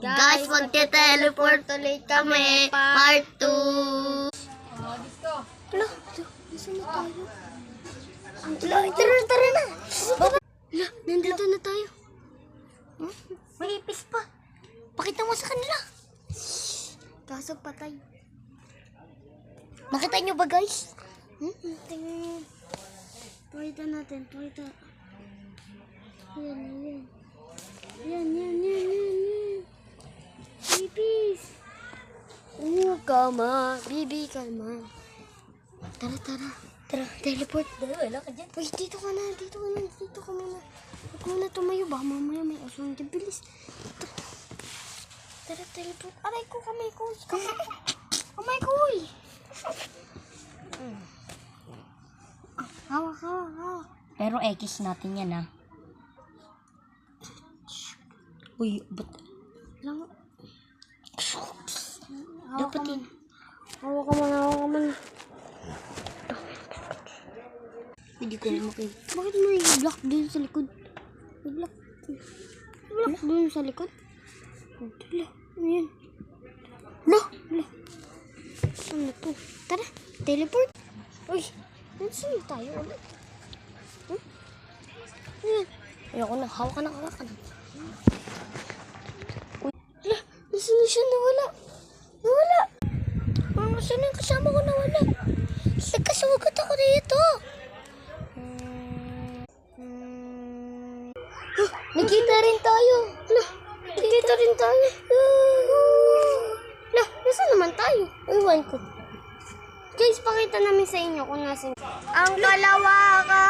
Guys, magte-teleport ulit kami. Part 2. Hala, saan na tayo? Tara na. Hala, nandito na tayo. May ipis pa. Pakita mo sa kanila. Kaso patay. Nakita nyo ba, guys? Tingnan. Pakita natin. Yan. Ipis. Kalma. Bibi, kalma. Tara. Teleport. Wala ka dyan. Uy, dito ka na. Dito ka muna. Huwag mo na tumayo. Baka mamaya may aswang dyan. Bilis. Tara, teleport. Aray ko, kamay ko. Kamay ko, uy. Hawak. Pero X natin yan, ha? Uy, ba't? Alam mo. Dapat yun. Hawak ka muna. Hindi ko na makita. Bakit may block dun sa likod? May block dun sa likod? Hala, ano yan? Hala. Ano to? Tara, teleport. Uy, saan tayo ulit? Ayan. Ayoko na, hawak ka na. Uy, hala, nasaan na siya? Nawala. Saan yung kasama ko nawala? Nagkasugat ako dito. Nakita rin tayo. Nasaan naman tayo? Iwan ko. Guys, pakita namin sa inyo kung nasan. Ang kalawakan!